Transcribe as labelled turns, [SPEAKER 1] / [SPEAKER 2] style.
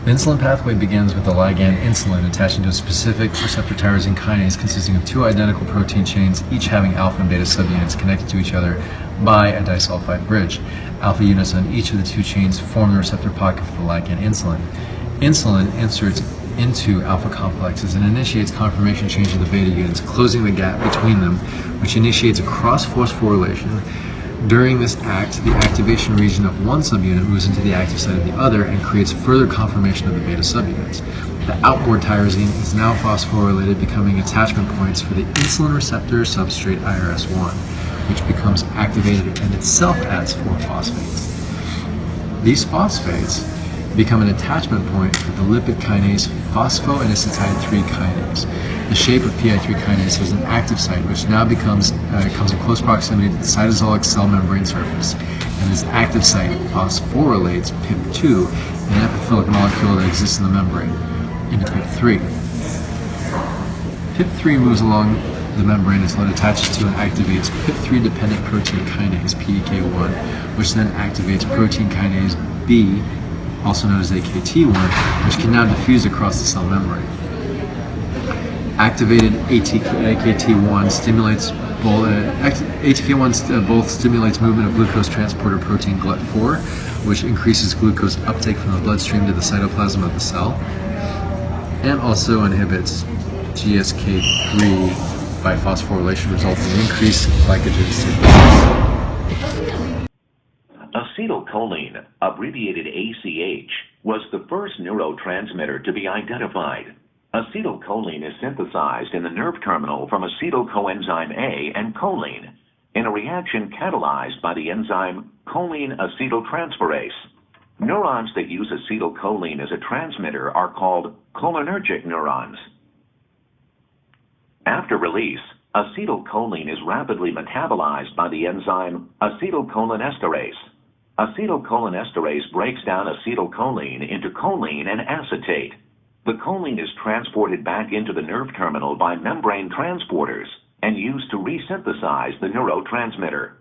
[SPEAKER 1] The insulin pathway begins with the ligand insulin attaching to a specific receptor tyrosine kinase consisting of two identical protein chains, each having alpha and beta subunits connected to each other by a disulfide bridge. Alpha units on each of the two chains form the receptor pocket for the ligand insulin. Insulin inserts into alpha complexes and initiates conformation change of the beta units, closing the gap between them, which initiates a cross-phosphorylation. During this act, the activation region of one subunit moves into the active site of the other and creates further conformation of the beta subunits. The outboard tyrosine is now phosphorylated, becoming attachment points for the insulin receptor substrate IRS1, which becomes activated and itself adds 4 phosphates. These phosphates become an attachment point for the lipid kinase phosphoinositide 3 kinase. The shape of PI3 kinase is an active site, which now comes in close proximity to the cytosolic cell membrane surface, and this active site phosphorylates PIP2, an epiphilic molecule that exists in the membrane, into PIP3. PIP3 moves along the membrane until it attaches to and activates PIP3-dependent protein kinase, PEK1, which then activates protein kinase B, also known as AKT1, which can now diffuse across the cell membrane. Activated AKT1 stimulates both stimulates movement of glucose transporter protein GLUT4, which increases glucose uptake from the bloodstream to the cytoplasm of the cell, and also inhibits GSK3 by phosphorylation, resulting in increased glycogen synthesis.
[SPEAKER 2] Acetylcholine, abbreviated ACH, was the first neurotransmitter to be identified. Acetylcholine is synthesized in the nerve terminal from acetyl coenzyme A and choline in a reaction catalyzed by the enzyme choline acetyltransferase. Neurons that use acetylcholine as a transmitter are called cholinergic neurons. After release, acetylcholine is rapidly metabolized by the enzyme acetylcholinesterase. Acetylcholinesterase breaks down acetylcholine into choline and acetate. The choline is transported back into the nerve terminal by membrane transporters and used to resynthesize the neurotransmitter.